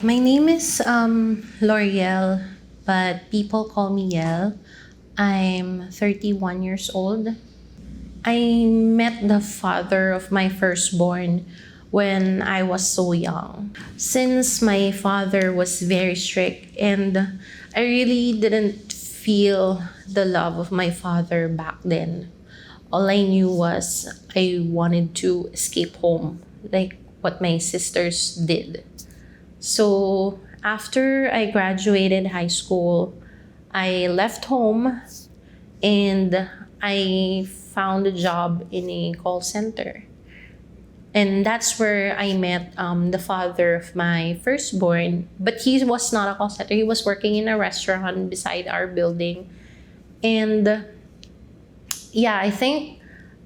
My name is Lorielle, but people call me Yel. I'm 31 years old. I met the father of my firstborn when I was so young. Since my father was very strict and I really didn't feel the love of my father back then. All I knew was I wanted to escape home, like what my sisters did. So after I graduated high school, I left home and I found a job in a call center. And that's where I met the father of my firstborn. But he was not a call center. He was working in a restaurant beside our building. And yeah, I think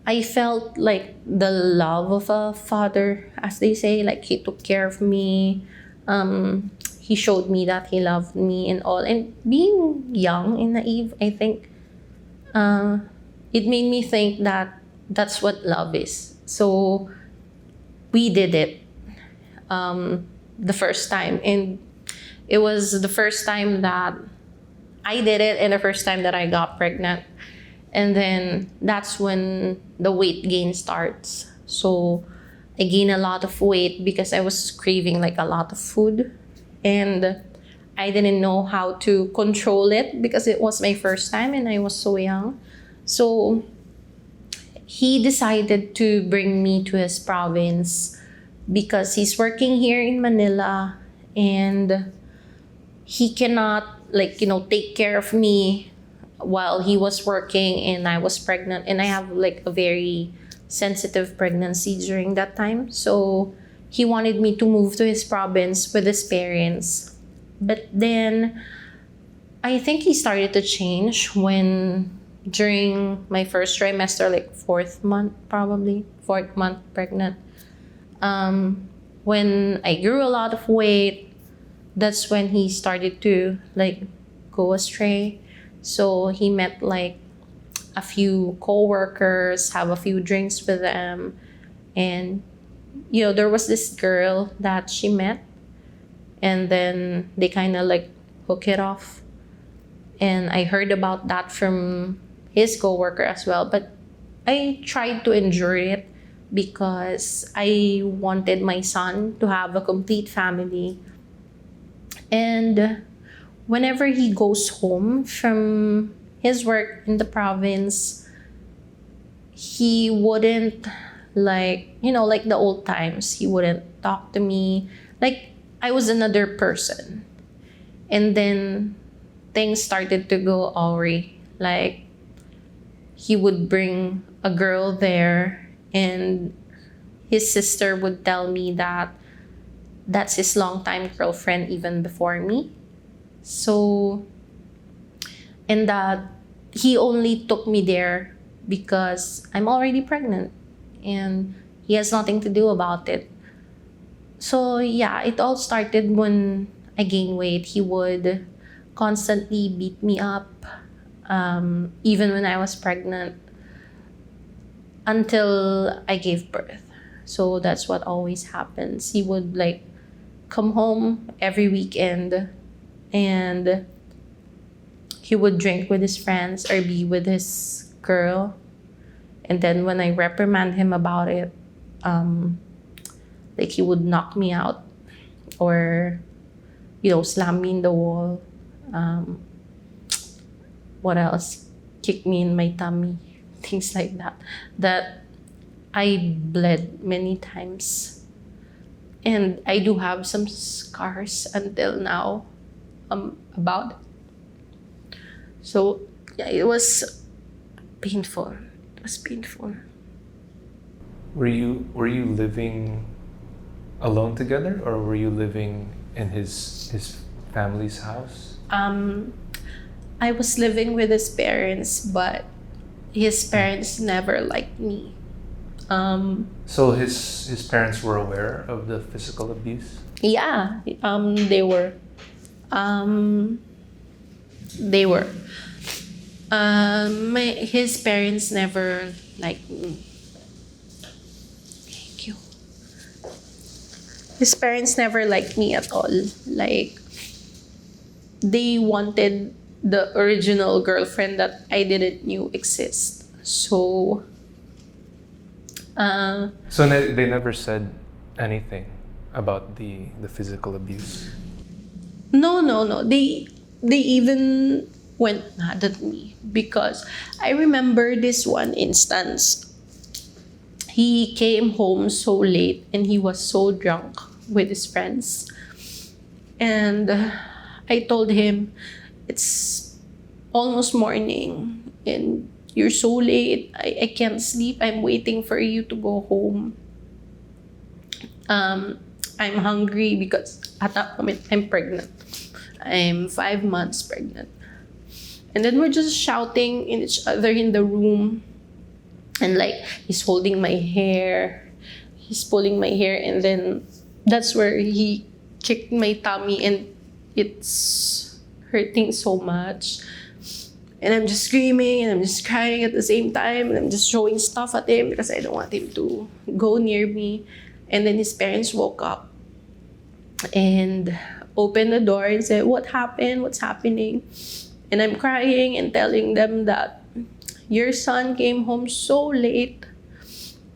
I felt like the love of a father, as they say. Like he took care of me. He showed me that he loved me and all. And being young and naive, I think uh, it made me think that that's what love is. So we did it the first time. And it was the first time that I did it and the first time that I got pregnant. And then that's when the weight gain starts. So I gained a lot of weight because I was craving like a lot of food. And I didn't know how to control it because it was my first time and I was so young. So he decided to bring me to his province because he's working here in Manila and he cannot take care of me while he was working and I was pregnant, and I have like a very sensitive pregnancy during that time. So he wanted me to move to his province with his parents. But then I think he started to change when during my first trimester, like fourth month pregnant. When I grew a lot of weight, that's when he started to like go astray. So he met like a few co-workers, have a few drinks with them, and there was this girl that she met, and then they kind of like hook it off. And I heard about that from his co-worker as well, but I tried to endure it because I wanted my son to have a complete family. And whenever he goes home from his work in the province, he wouldn't like the old times. He wouldn't talk to me like I was another person. And then things started to go awry. Like he would bring a girl there and his sister would tell me that that's his longtime girlfriend even before me. So, and that he only took me there because I'm already pregnant and he has nothing to do about it. So, yeah, it all started when I gained weight. He would constantly beat me up, even when I was pregnant, until I gave birth. So, that's what always happens. He would like come home every weekend and he would drink with his friends or be with his girl. And then when I reprimand him about it, like he would knock me out or, slam me in the wall. Um, what else? Kick me in my tummy, things like that. That I bled many times. And I do have some scars until now about it. So yeah, it was painful. It was painful. Were you living alone together, or were you living in his family's house? I was living with his parents, but his parents never liked me. So his parents were aware of the physical abuse? Yeah, they were. Um, they were. His parents never liked me. Thank you. His parents never liked me at all. Like, they wanted the original girlfriend that I didn't knew exist. So, So they never said anything about the physical abuse. no. They even went mad at me because I remember this one instance. He came home so late and he was so drunk with his friends. And I told him, it's almost morning and you're so late. I can't sleep. I'm waiting for you to go home. I'm hungry because at that moment I'm pregnant. I'm 5 months pregnant. And then we're just shouting in each other in the room. And like, he's holding my hair, he's pulling my hair, and then that's where he kicked my tummy, and it's hurting so much. And I'm just screaming and I'm just crying at the same time, and I'm just throwing stuff at him because I don't want him to go near me. And then his parents woke up and opened the door and said, "What happened? What's happening?" And I'm crying and telling them that your son came home so late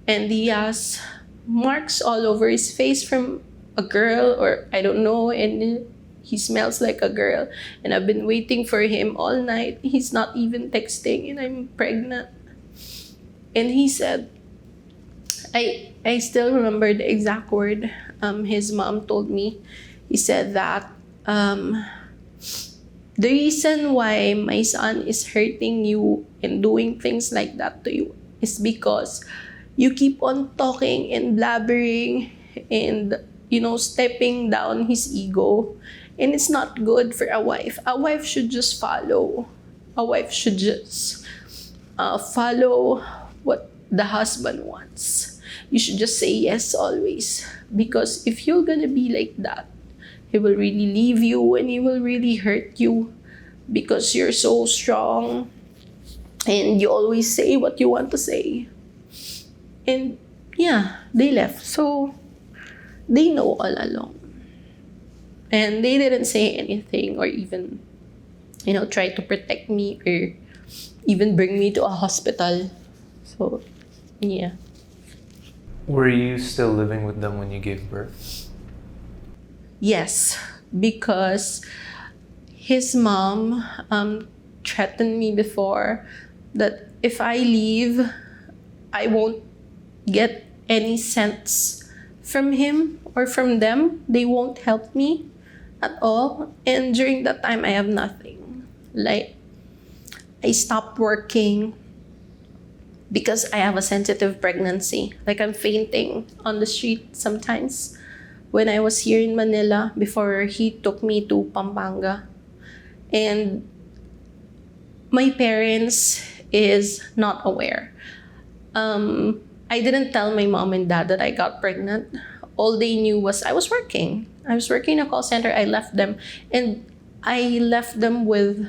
and he has marks all over his face from a girl, or I don't know, and he smells like a girl. And I've been waiting for him all night. He's not even texting, and I'm pregnant. And he said, I still remember the exact word his mom told me. He said that the reason why my son is hurting you and doing things like that to you is because you keep on talking and blabbering and, stepping down his ego. And it's not good for a wife. A wife should just follow. A wife should just follow what the husband wants. You should just say yes always. Because if you're gonna be like that, he will really leave you and he will really hurt you because you're so strong and you always say what you want to say. And yeah, they left. So they know all along. And they didn't say anything or even, try to protect me or even bring me to a hospital. So, yeah. Were you still living with them when you gave birth? Yes, because his mom threatened me before that if I leave, I won't get any cents from him or from them. They won't help me at all. And during that time, I have nothing. Like, I stopped working because I have a sensitive pregnancy. Like, I'm fainting on the street sometimes. When I was here in Manila, before he took me to Pampanga. And my parents is not aware. I didn't tell my mom and dad that I got pregnant. All they knew was I was working. I was working in a call center. I left them. And I left them with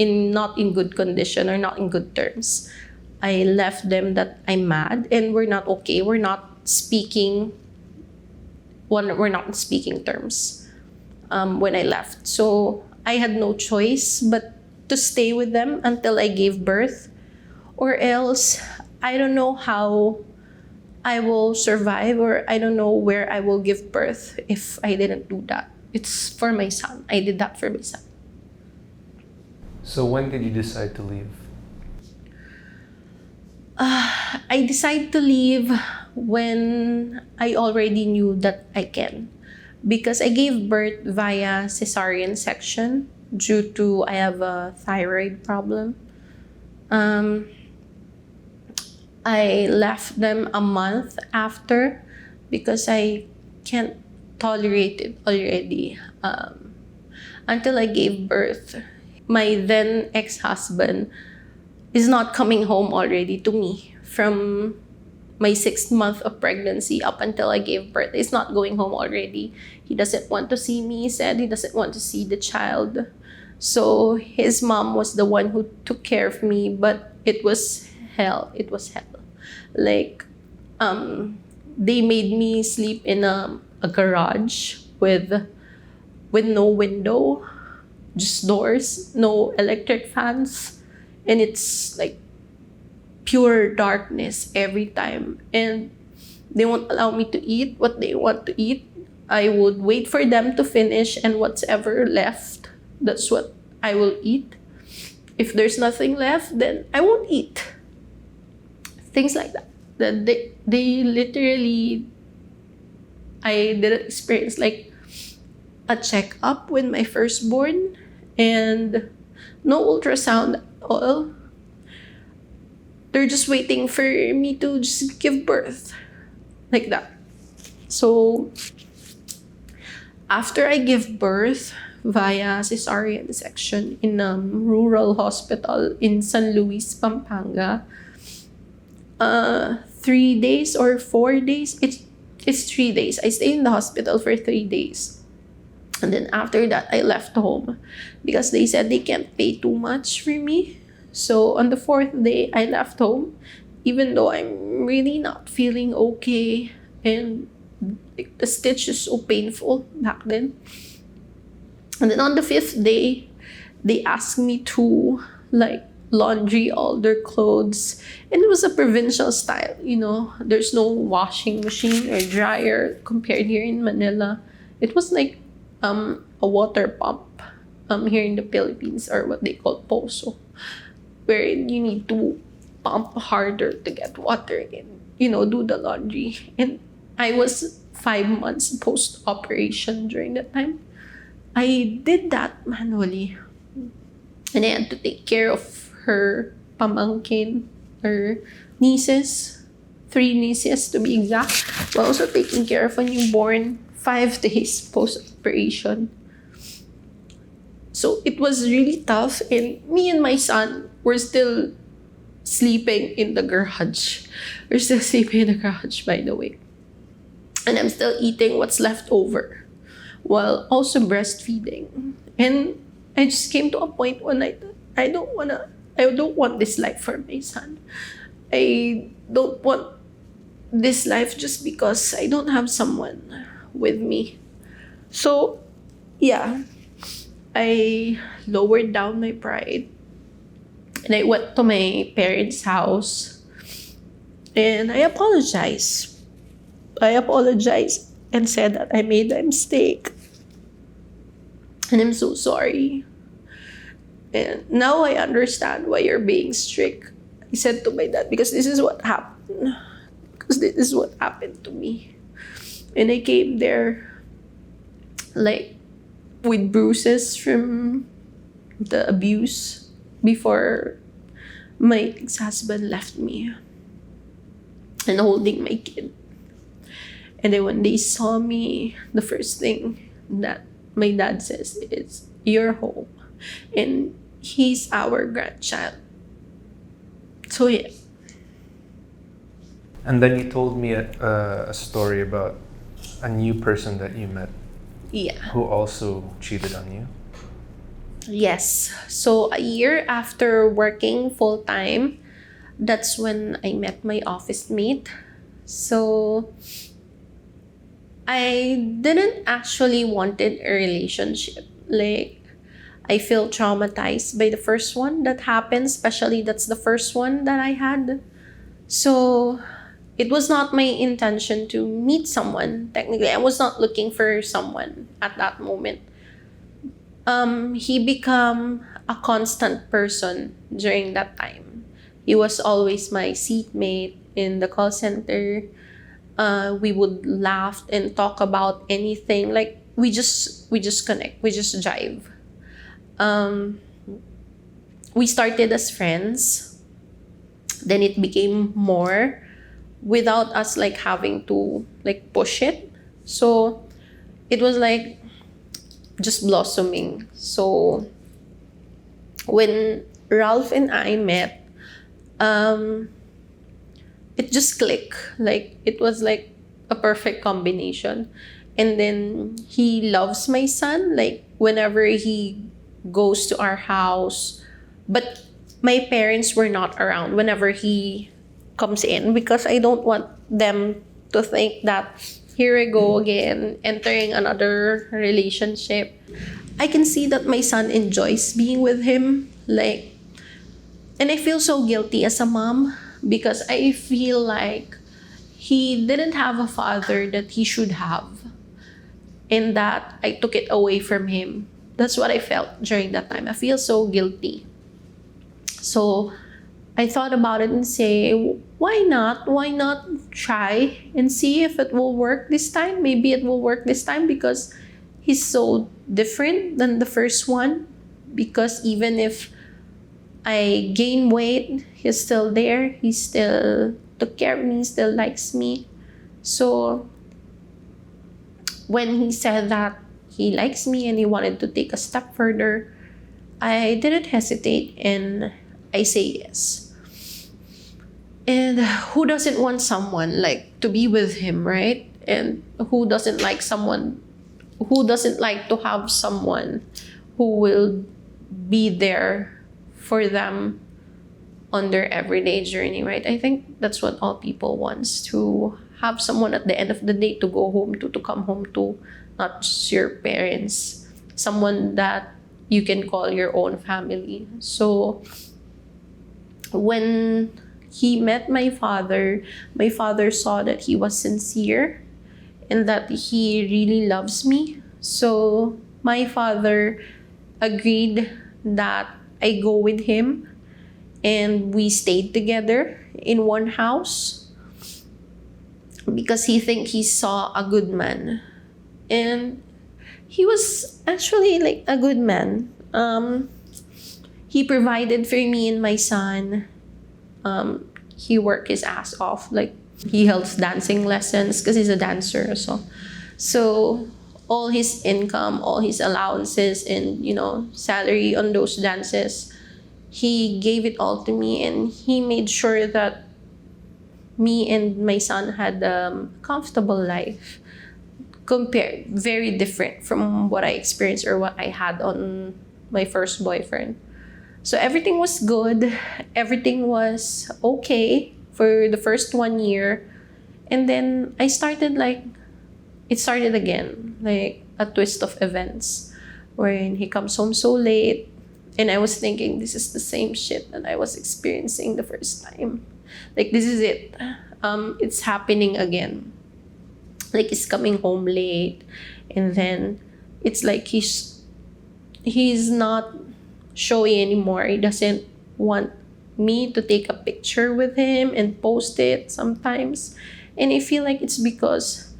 not in good condition or not in good terms. I left them that I'm mad and we're not okay. We're not speaking terms when I left. So I had no choice but to stay with them until I gave birth, or else I don't know how I will survive, or I don't know where I will give birth if I didn't do that. It's for my son. I did that for my son. So when did you decide to leave? I decided to leave when I already knew that I can. Because I gave birth via cesarean section due to I have a thyroid problem. I left them a month after because I can't tolerate it already. Until I gave birth, my then ex-husband is not coming home already to me from my 6th month of pregnancy up until I gave birth. He's not going home already. He doesn't want to see me. He said he doesn't want to see the child. So his mom was the one who took care of me, but it was hell. It was hell. Like, They made me sleep in a garage with no window, just doors, no electric fans, and it's like pure darkness every time. And they won't allow me to eat what they want to eat. I would wait for them to finish, and whatever left, that's what I will eat. If there's nothing left, then I won't eat. Things like that. That they literally, I didn't experience like a checkup with my firstborn, and no ultrasound at all. They're just waiting for me to just give birth, like that. So after I give birth via cesarean section in a rural hospital in San Luis, Pampanga, 3 days or 4 days. It's 3 days. I stayed in the hospital for 3 days. And then after that, I left home because they said they can't pay too much for me. So on the fourth day, I left home, even though I'm really not feeling okay, and like, the stitch is so painful back then. And then on the fifth day, they asked me to like laundry all their clothes, and it was a provincial style. There's no washing machine or dryer compared here in Manila. It was like a water pump here in the Philippines, or what they call poso, where you need to pump harder to get water and do the laundry. And I was 5 months post operation during that time. I did that manually, and I had to take care of her pamangkin, her nieces, 3 nieces to be exact, while also taking care of a newborn 5 days post-operation. So it was really tough, and me and my son were still sleeping in the garage. We're still sleeping in the garage, by the way. And I'm still eating what's left over while also breastfeeding. And I just came to a point when I don't want this life for my son. I don't want this life just because I don't have someone with me. So, yeah, I lowered down my pride, and I went to my parents' house, and I apologized. I apologized and said that I made a mistake, and I'm so sorry. And now I understand why you're being strict. I said to my dad, because this is what happened. Because this is what happened to me. And I came there like with bruises from the abuse before my ex-husband left me, and holding my kid. And then when they saw me, the first thing that my dad says is, "You're home, and he's our grandchild." So yeah. And then you told me a story about a new person that you met Yeah. who also cheated on you. Yes. So a year after working full time, that's when I met my office mate. So I didn't actually wanted a relationship. Like, I feel traumatized by the first one that happened, especially that's the first one that I had. So it was not my intention to meet someone. Technically, I was not looking for someone at that moment. He became a constant person during that time. He was always my seatmate in the call center. We would laugh and talk about anything. Like, we just connect. We just jive. We started as friends. Then it became more without us like having to like push it. So it was like just blossoming. So when Ralph and I met, it just clicked. Like, it was like a perfect combination. And then he loves my son. Like, whenever he goes to our house, but my parents were not around whenever he comes in, because I don't want them to think that here I go again, entering another relationship. I can see that my son enjoys being with him. Like, and I feel so guilty as a mom because I feel like he didn't have a father that he should have, and that I took it away from him. That's what I felt during that time. I feel so guilty. So I thought about it and say, why not? Why not try and see if it will work this time? Maybe it will work this time because he's so different than the first one. Because even if I gain weight, he's still there. He still took care of me, still likes me. So when he said that he likes me and he wanted to take a step further, I didn't hesitate and I say yes. And who doesn't want someone like to be with him, right? And who doesn't like someone, who doesn't like to have someone who will be there for them on their everyday journey, right? I think that's what all people wants, to have someone at the end of the day to go home to come home to, not just your parents, someone that you can call your own family. So when he met my father saw that he was sincere and that he really loves me. So my father agreed that I go with him, and we stayed together in one house because he saw a good man. And he was actually like a good man. He provided for me and my son. He worked his ass off. Like, he held dancing lessons because he's a dancer. So all his income, all his allowances, and salary on those dances, he gave it all to me, and he made sure that me and my son had a comfortable life. Compared, very different from what I experienced or what I had on my first boyfriend. So everything was good. Everything was okay for the first 1 year. And then it started again, like a twist of events, wherein he comes home so late. And I was thinking, this is the same shit that I was experiencing the first time. Like, this is it. It's happening again. Like, he's coming home late. And then it's like he's not showy anymore. He doesn't want me to take a picture with him and post it sometimes. And I feel like it's because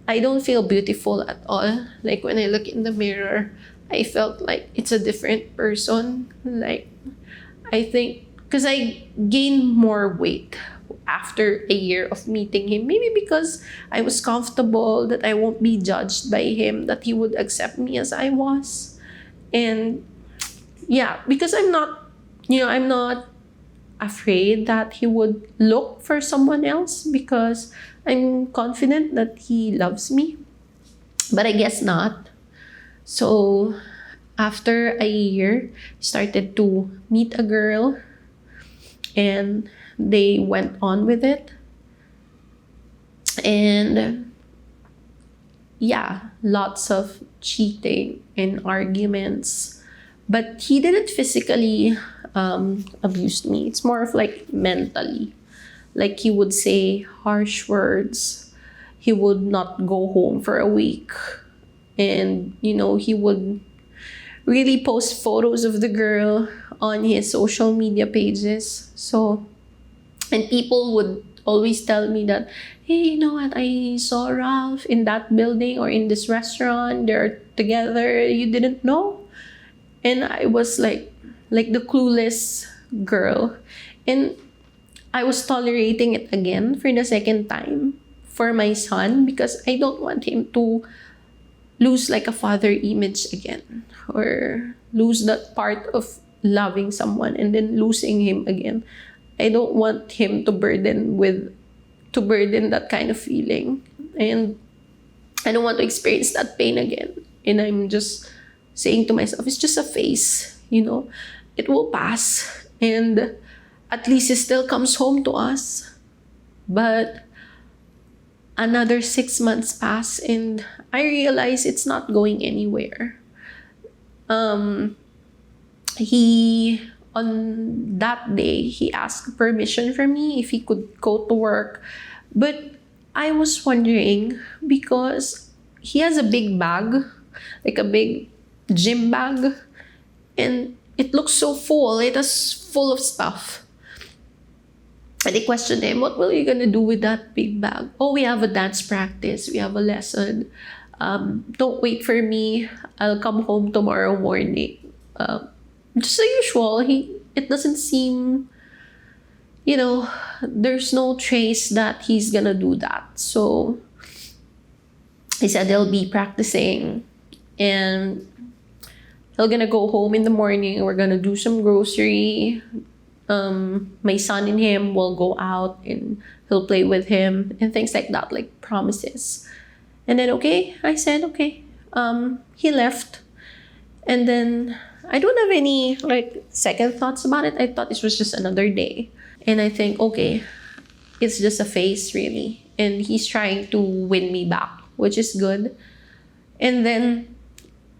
I don't feel beautiful at all. Like, when I look in the mirror, I felt like it's a different person. Like, I think because I gained more weight after a year of meeting him. Maybe because I was comfortable that I won't be judged by him, that he would accept me as I was. And yeah, because I'm not afraid that he would look for someone else, because I'm confident that he loves me. But I guess not. So after a year, started to meet a girl, and they went on with it. And yeah, lots of cheating and arguments. But he didn't physically abuse me. It's more of like mentally. Like, he would say harsh words. He would not go home for a week. And, he would really post photos of the girl on his social media pages. So, and people would always tell me that, hey, you know what? I saw Ralph in that building or in this restaurant. They're together. You didn't know? And I was like the clueless girl. And I was tolerating it again for the second time for my son, because I don't want him to lose like a father image again, or lose that part of loving someone and then losing him again. I don't want him to burden that kind of feeling. And I don't want to experience that pain again. And I'm just saying to myself, it's just a phase, it will pass. And at least he still comes home to us. But Another 6 months pass and I realize it's not going anywhere. Um, he on that day he asked permission from me if he could go to work, but I was wondering because he has a big bag, like a big gym bag, and it looks so full. It is full of stuff. And I questioned him, what will you gonna do with that big bag? Oh, we have a dance practice. We have a lesson. Don't wait for me. I'll come home tomorrow morning. Just the usual. It doesn't seem, there's no trace that he's gonna do that. So he said he'll be practicing and he'll gonna go home in the morning. We're gonna do some grocery. My son and him will go out and he'll play with him and things like that, like promises. And then okay, I said okay. He left, and then I don't have any like second thoughts about it. I thought this was just another day, and I think okay, it's just a phase really, and he's trying to win me back, which is good. And then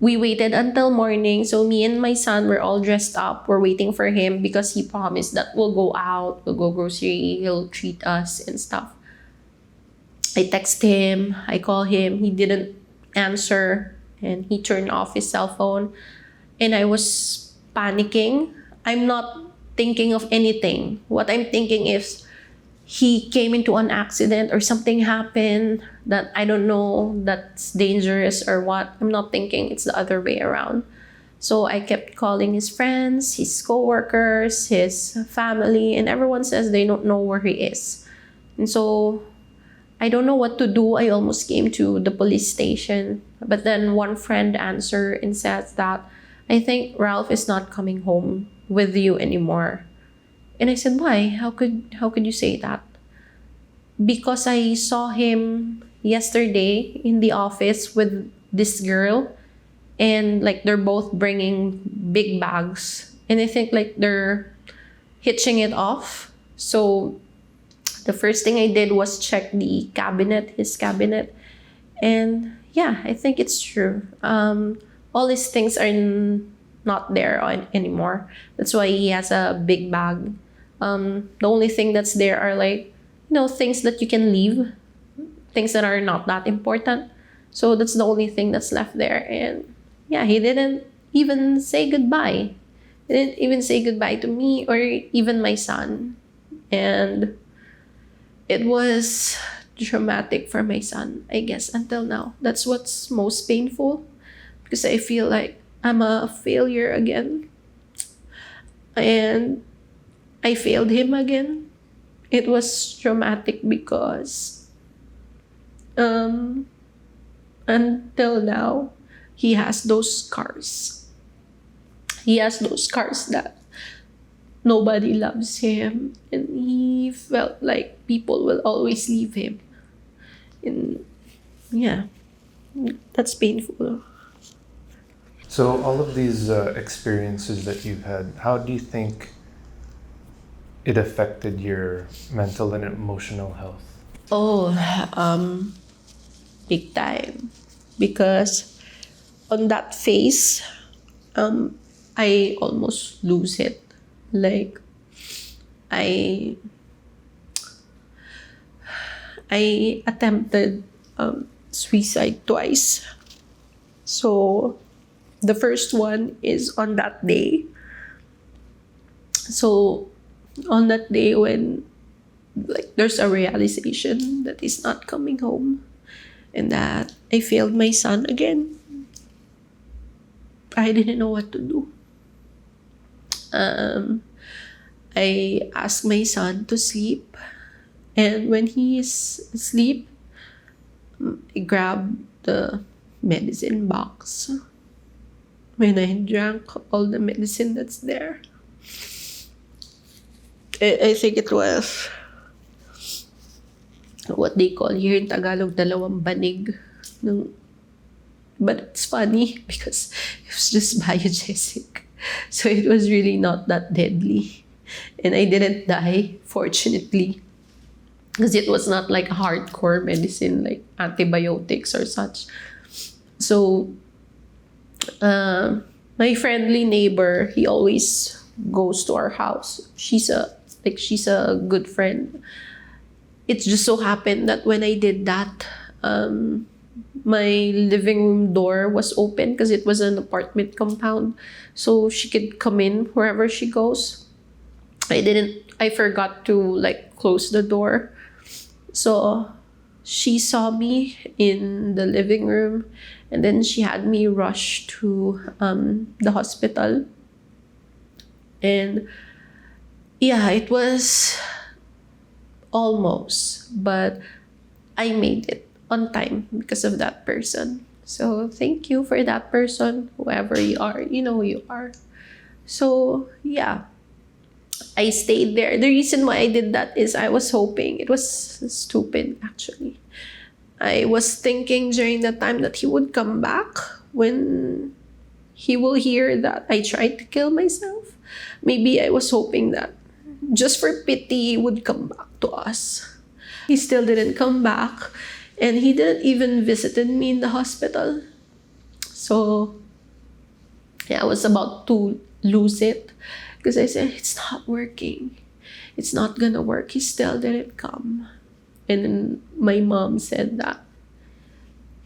we waited until morning. So me and my son were all dressed up. We're waiting for him because he promised that we'll go out, we'll go grocery, he'll treat us and stuff. I text him, I call him, he didn't answer, and he turned off his cell phone. And I was panicking. I'm not thinking of anything. What I'm thinking is he came into an accident or something happened that I don't know that's dangerous or what. I'm not thinking, it's the other way around. So I kept calling his friends, his co-workers, his family, and everyone says they don't know where he is. And so I don't know what to do. I almost came to the police station. But then one friend answered and says that, I think Ralph is not coming home with you anymore. And I said, why? How could you say that? Because I saw him yesterday in the office with this girl, and like they're both bringing big bags, and I think like they're hitching it off. So the first thing I did was check his cabinet, and yeah, I think it's true. All these things are not there anymore. That's why he has a big bag. The only thing that's there are like, things that you can leave, things that are not that important. So that's the only thing that's left there. And yeah, he didn't even say goodbye. He didn't even say goodbye to me or even my son. And it was traumatic for my son, I guess, until now. That's what's most painful because I feel like I'm a failure again. And I failed him again. It was traumatic because until now, he has those scars. He has those scars that nobody loves him, and he felt like people will always leave him. And yeah, that's painful. So all of these experiences that you've had, how do you think it affected your mental and emotional health? Oh, big time. Because on that phase, I almost lose it. Like, I attempted suicide twice. So the first one is on that day. So on that day when like there's a realization that he's not coming home and that I failed my son again, I didn't know what to do. I asked my son to sleep, and when he is asleep, I grabbed the medicine box. When I drank all the medicine that's there, I think it was what they call here in Tagalog, dalawang banig. But it's funny because it was just biogesic. So it was really not that deadly. And I didn't die, fortunately. because it was not like hardcore medicine like antibiotics or such. So my friendly neighbor, he always goes to our house. She's a good friend. It just so happened that when I did that, my living room door was open because it was an apartment compound, so she could come in wherever she goes. I forgot to like close the door, so she saw me in the living room, and then she had me rush to the hospital. And yeah, it was almost, but I made it on time because of that person. So thank you for that person, whoever you are. You know who you are. So yeah, I stayed there. The reason why I did that is I was hoping, it was stupid actually. I was thinking during the time that he would come back when he will hear that I tried to kill myself. Maybe I was hoping that just for pity he would come back to us. He still didn't come back, and he didn't even visited me in the hospital. So yeah, I was about to lose it because I said it's not working. It's not gonna work. He still didn't come. And then my mom said that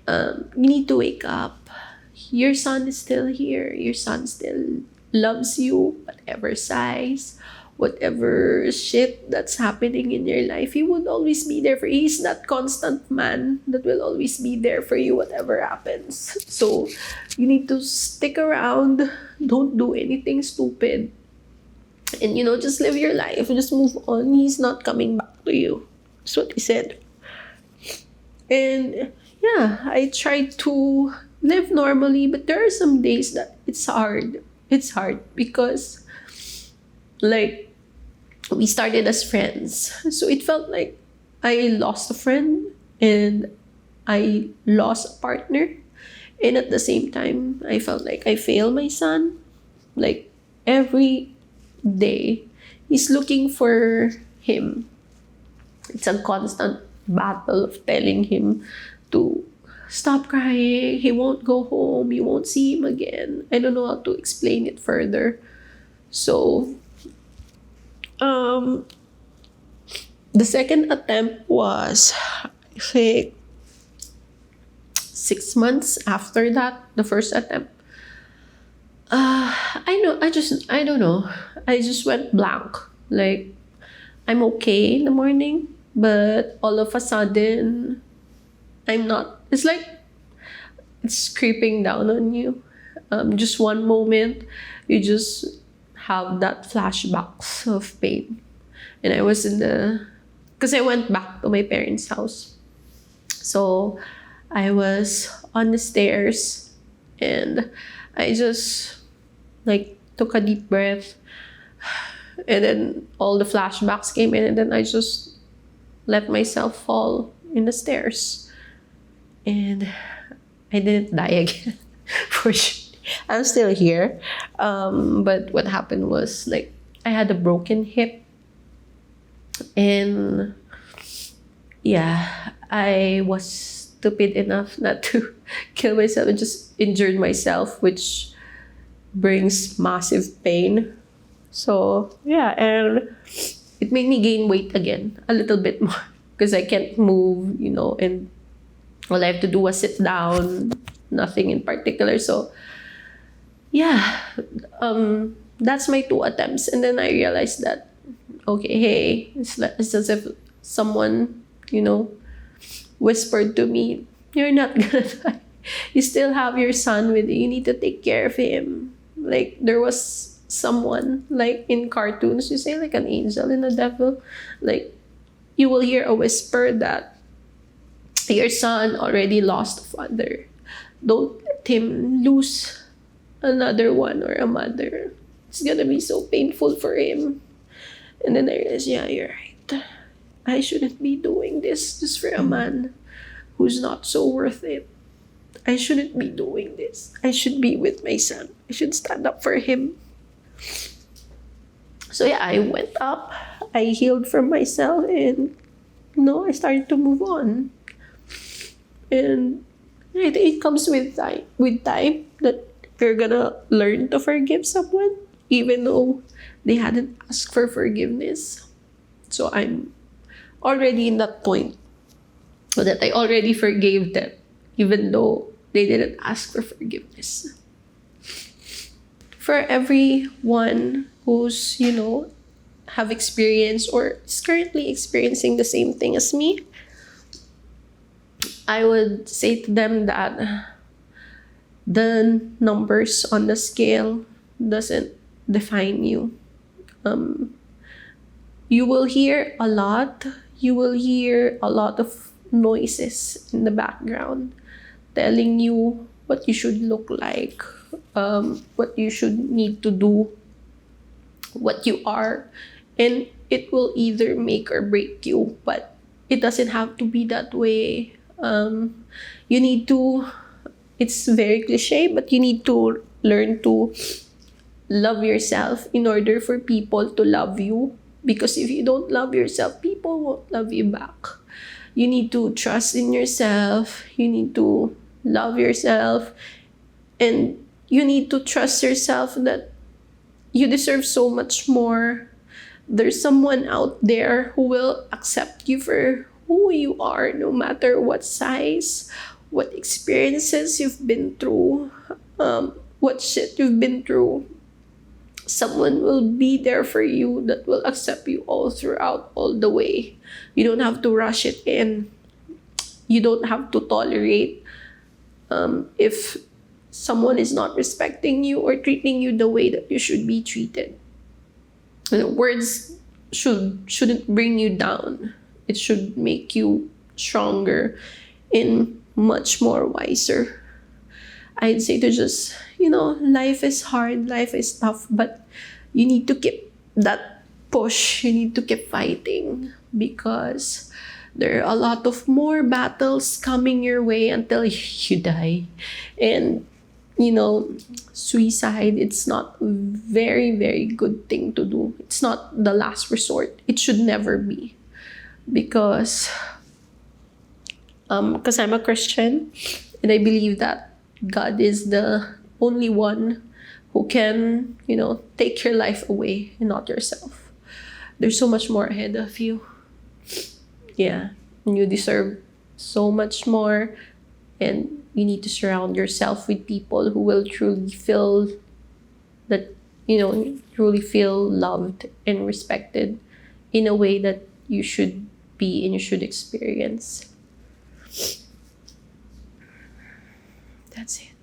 you need to wake up. Your son is still here. Your son still loves you, whatever size, whatever shit that's happening in your life. He would always be there for you. He's that constant man that will always be there for you, whatever happens. So you need to stick around. Don't do anything stupid. And just live your life. Just move on. He's not coming back to you. That's what he said. And yeah, I tried to live normally, but there are some days that it's hard. It's hard because, like, we started as friends. So it felt like I lost a friend and I lost a partner. And at the same time, I felt like I failed my son. Like, every day, he's looking for him. It's a constant battle of telling him to stop crying. He won't go home. You won't see him again. I don't know how to explain it further. So, the second attempt was, I think, 6 months after that, the first attempt. I don't know. I just went blank. Like, I'm okay in the morning, but all of a sudden, I'm not. It's like it's creeping down on you. Just one moment, you just have that flashbacks of pain. And I was because I went back to my parents' house. So I was on the stairs and I just like took a deep breath, and then all the flashbacks came in, and then I just let myself fall in the stairs. And I didn't die again. For sure. I'm still here. But what happened was, like, I had a broken hip. And yeah, I was stupid enough not to kill myself. I just injured myself, which brings massive pain. So yeah, and it made me gain weight again a little bit more because I can't move, and all I have to do was sit down, nothing in particular. So yeah, that's my two attempts. And then I realized that, okay, hey, it's as if someone, whispered to me, you're not gonna die. You still have your son with you. You need to take care of him. Like, there was someone, like in cartoons, you say like an angel and a devil. Like, you will hear a whisper that your son already lost a father. Don't let him lose another one or a mother. It's gonna be so painful for him. And then I realized, yeah, you're right. I shouldn't be doing this just for a man who's not so worth it. I shouldn't be doing this. I should be with my son. I should stand up for him. So yeah, I went up. I healed from myself, and I started to move on. And I think it comes with time that you're gonna learn to forgive someone, even though they hadn't asked for forgiveness. So I'm already in that point that I already forgave them, even though they didn't ask for forgiveness. For everyone who's, have experienced or is currently experiencing the same thing as me, I would say to them that the numbers on the scale doesn't define you. You will hear a lot. You will hear a lot of noises in the background telling you what you should look like, what you should need to do, what you are. And it will either make or break you, but it doesn't have to be that way. You need to, it's very cliche, but you need to learn to love yourself in order for people to love you. Because if you don't love yourself, people won't love you back. You need to trust in yourself. You need to love yourself. And you need to trust yourself that you deserve so much more. There's someone out there who will accept you for who you are, no matter what size, what experiences you've been through, what shit you've been through. Someone will be there for you that will accept you all throughout, all the way. You don't have to rush it in. You don't have to tolerate if someone is not respecting you or treating you the way that you should be treated. Words shouldn't bring you down. It should make you stronger and much more wiser. I'd say to just, life is hard, life is tough, but you need to keep that push. You need to keep fighting because there are a lot of more battles coming your way until you die. And, suicide, it's not a very, very good thing to do. It's not the last resort. It should never be. Because I'm a Christian and I believe that God is the only one who can, take your life away and not yourself. There's so much more ahead of you. Yeah, and you deserve so much more, and you need to surround yourself with people who will truly feel that, truly feel loved and respected in a way that you should be and you should experience. That's it.